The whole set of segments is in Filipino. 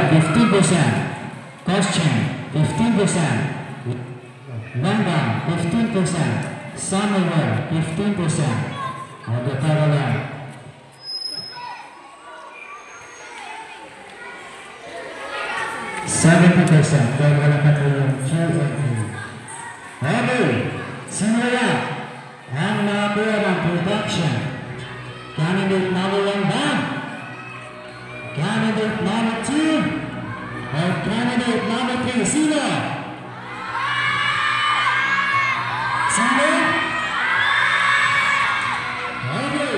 15%. Question, 15%. London, 15%. Somewhere, 15%. Ada taruhan. %70. Gagalakan yung Q&A. Okay, simula ang nakuha ng production. Candidate number 1 ba? Candidate number 2? Or candidate number 3? Sino? Sino? Okay.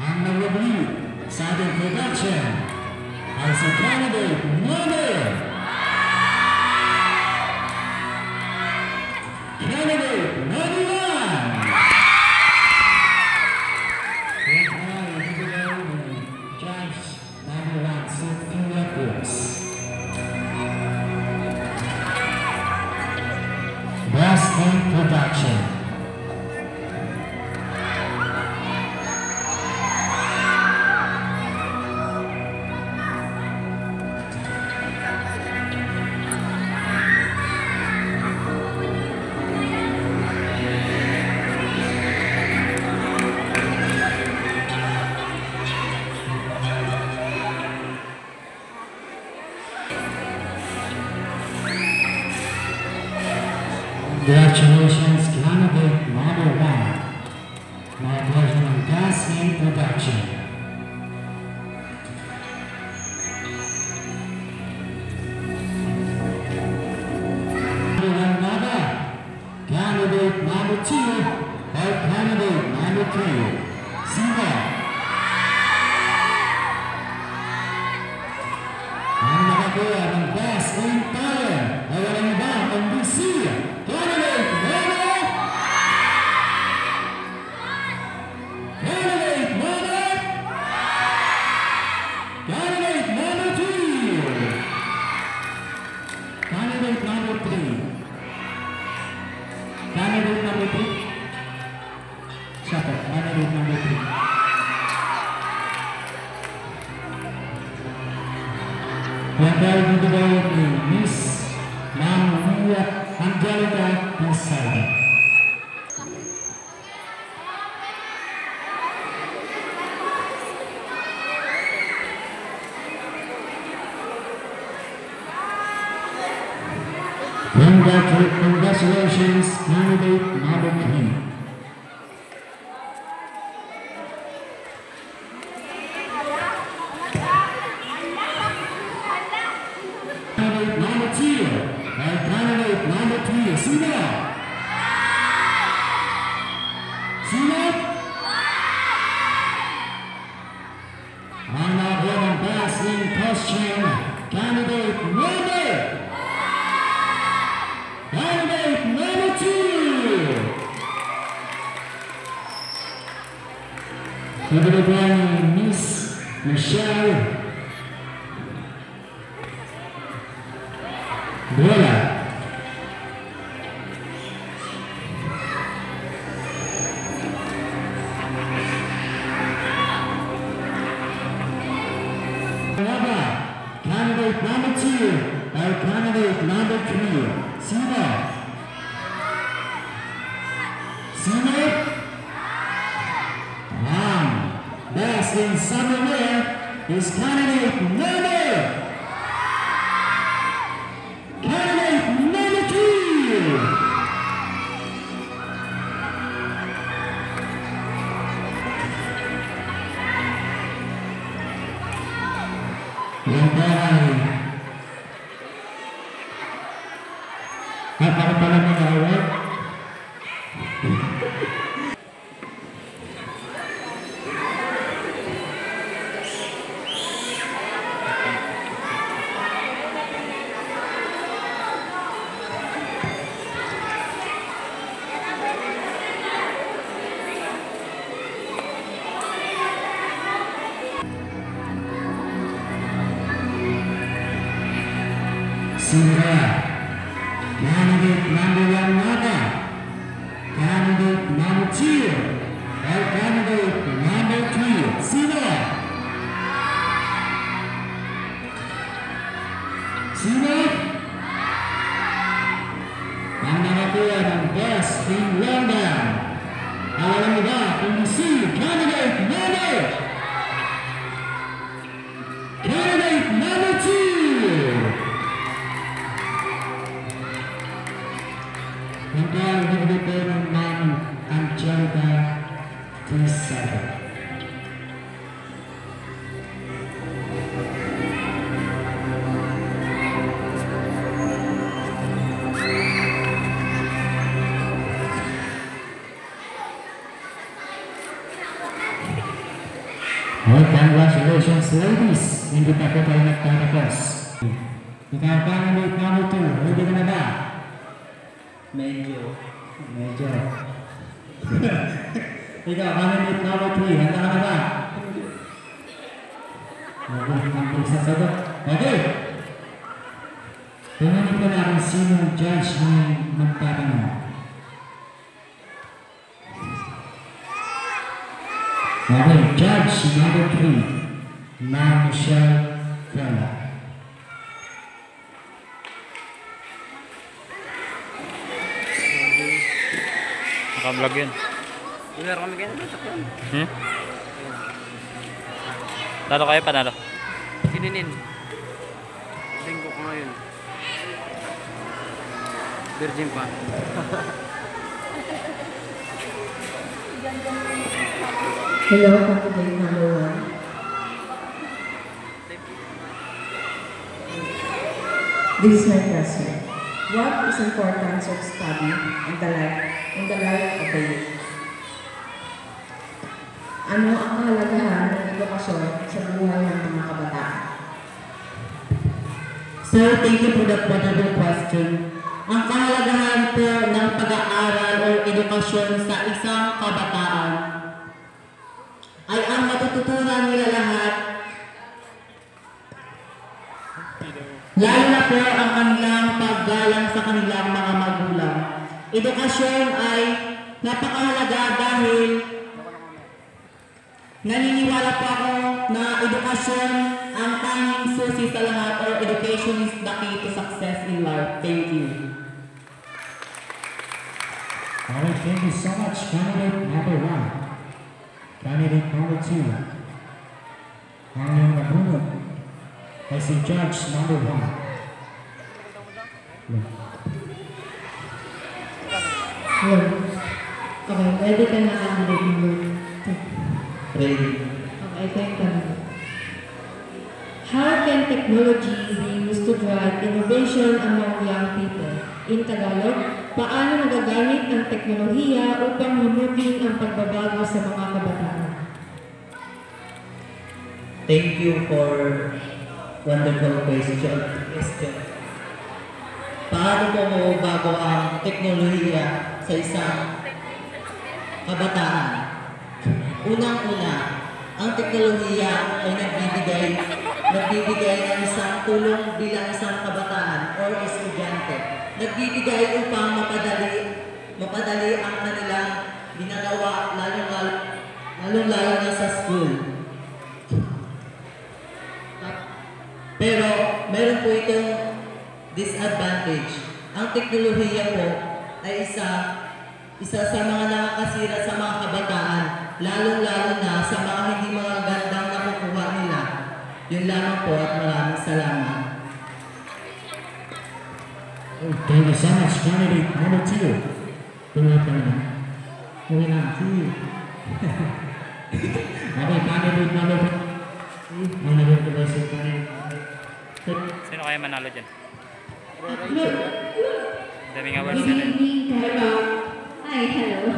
Ang nag-review sa ating production ay si candidate number 1. Best in production. Congratulations, candidate number 1. My pleasure on Best in Production. Candidate number 2 or candidate number 3. Sino? Ang nakakuha ng Best in Talent ay walang iba kundi si Candidate number 3. Siapa? Candidate number 3. Yang baru dibawah ni Miss Maria Angelica Pisada. Congratulations, candidate number 3. Candidate number 2 and candidate number 3. Sino? Sino? Ang nakuha ng Best in Question, candidate number 2. Kemudian Miss Michelle Bola. Candidate number 2 or candidate number 3. Sino? Sino? Best in Somewhere is candidate number 2. Yang bahay. Apa pala ng award? Sila, candidate number 1 nada, candidate number 2, or candidate number 3. Sila. Sino ang nakakuha ng Best in London? Alam mo ba kung si candidate number 2? Ang candidate ng Ma'am Angelica Trisada. Well, congratulations ladies, hindi pa po tayo nagtatapos. Ikaw candidate number 2, ready ka na ba? Medyo. Ikaw candidate number 3, handa ka na ba? Okay, ang sasagot. Okay. Tingnan ko na kung sino ang judge ang magtatanong. Okay, judge number 3, Ma'am Michelle Fella. Naka-vlog yun. Meron kami ganyan dito. Talo kayo, panalo. Kininin. Linggo ko ngayon. Virgin pa. Hello, candidate number 1. This is my question. What is importance of study in the life of the youth? Ano ang kahalagahan ng edukasyon sa buhay ng mga kabataan? So, thank you for that wonderful question. Ang kahalagahan po ng pag-aaral o edukasyon sa isang kabataan ay ang matututunan nila lahat, lalo na po ang kanilang paggalang sa kanilang mga magulang. Edukasyon ay napakahalaga dahil naniniwala po ako na edukasyon ang tanging susi sa lahat, or education is the key to success in life. Thank you. Alright, thank you so much, candidate number 1. Candidate number 2. Ang iyong nabunod ay si judge number 1. Hello. Okay, ready ka na candidate number 2? Ready. Okay, thank you. How can technology be used to drive innovation among young people? In Tagalog, paano nagagamit ang teknolohiya upang himukin ang pagbabago sa mga kabataan? Thank you for wonderful question. Paano po mababago ang teknolohiya sa isang kabataan? Unang-una, ang teknolohiya ay nagbibigay ng isang tulong bilang isang kabataan o estudyante. Nagbibigay upang mapadali ang kanilang ginagawa, lalong-lalo na sa school. Pero meron po itong disadvantage. Ang teknolohiya po ay isa sa mga nakakasira sa mga kabataan, lalong-lalo na sa mga hindi mga gandang nakukuha nila. Yun lamang po at maraming salamat. Thank you so much, candidate number 2. Tuloy ka na. Uwi na. See you. Okay, candidate number 3. Ang naging si candidate. Sino kaya manalo dyan? Daming awards Good nila. evening, hello. Hi, hello.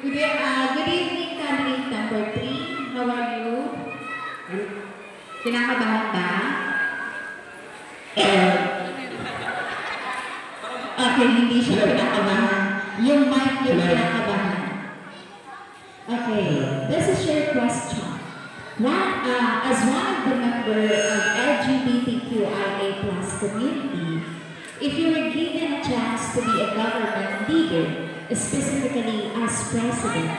Good evening, candidate number 3. How are you? Kinakabahan ba? Okay, hindi siya kinakabahan. Yung mic yung kinakabahan. Okay, this is your question. As one of the members of LGBTQIA+ community, if you were given a chance to be a government leader, specifically as president,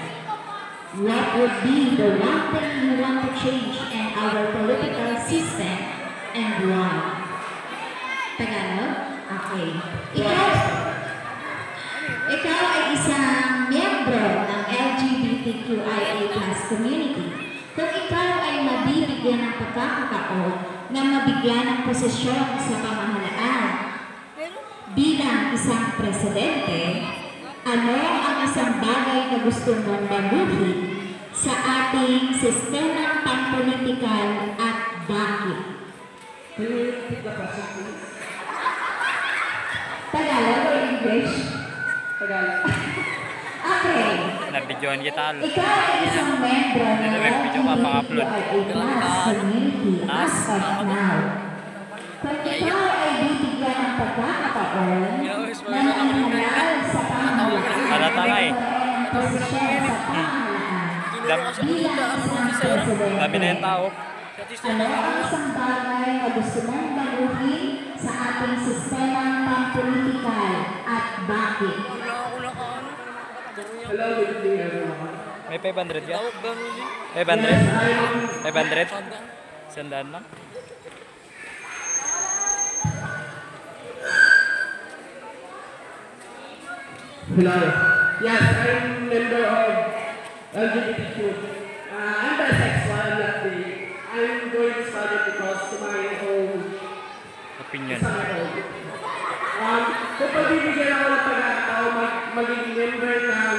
what would be the one thing you want to change in our political system binibigyan ng pagkakataon na mabigyan ng posisyon sa pamahalaan. Bilang isang presidente, ano ang isang bagay na gusto mong baguhin sa ating sistema pampolitikal at bakit? Tagalog o English? Tagalog. Okay. Nabidyohan kita. Ikaw ay isang membro ng Ito, may video ka pa-upload. community as of now. Kung ikaw ay bibigyan ng pagkakataon na manahalal sa pamahalaan, Halata nga eh. posisyon sa pamahalaan, bilang isang presidente, Dami na yung tao. ano ang isang bagay na gusto mong baguhin sa ating sistema pampolitikal at bakit? May 500 ka? 500? 500? Sandaan lang. Hello. Yes, I'm member of LGBTQ. I'm bisexual, I'm not gay. I'm going to study because to my own Opinion. sa my own. Kung pagbibigyan ako ng pagkakataon magiging member ng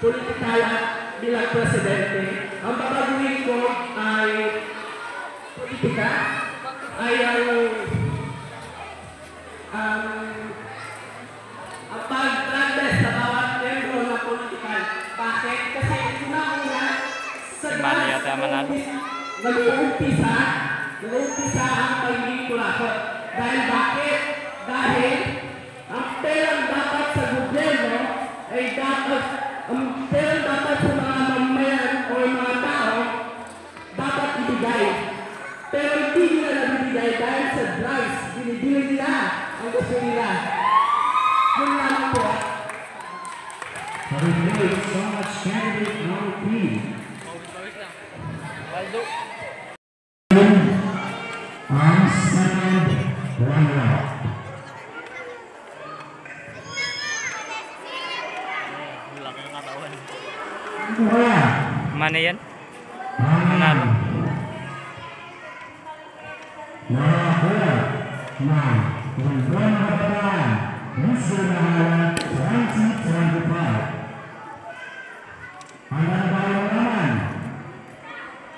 politikal at bilang presidente, ang babaguhin ko ay politika, ay ang pag-progress sa bawat membro ng politikal. Bakit? Kasi una-una sa Mali yata ang manalo. nag-uumpisa ang pagiging kurakot. Dahil bakit? Dahil ang perang dapat sa gobyerno ay dapat, ang perang dapat sa mga mamayan o mga tao dapat ibigay. Pero hindi nila nabibigay dahil sa drugs. Binibili nila ang gusto nila. Yun lang po. For the debate, so much candidate number 3. On second runner-up. Wala. Mana yan? Manalo. Wala. Now, we're going to the line. This is the 2025. Handa na ba yung naman?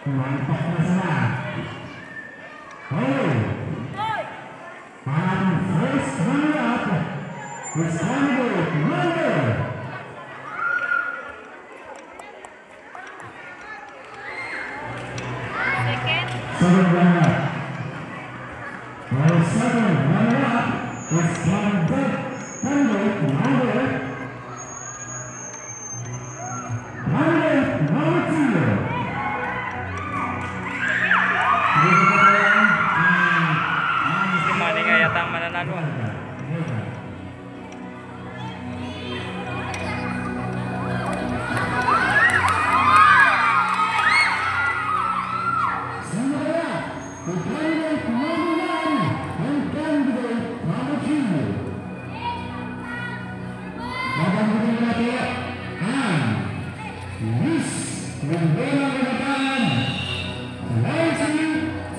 Kumantak na sana. Oh! Ang first runner-up is candidate number 7 runner-up. Our second runner-up is candidate number 2. Si Manny nga yata ang mananalo. Grabe.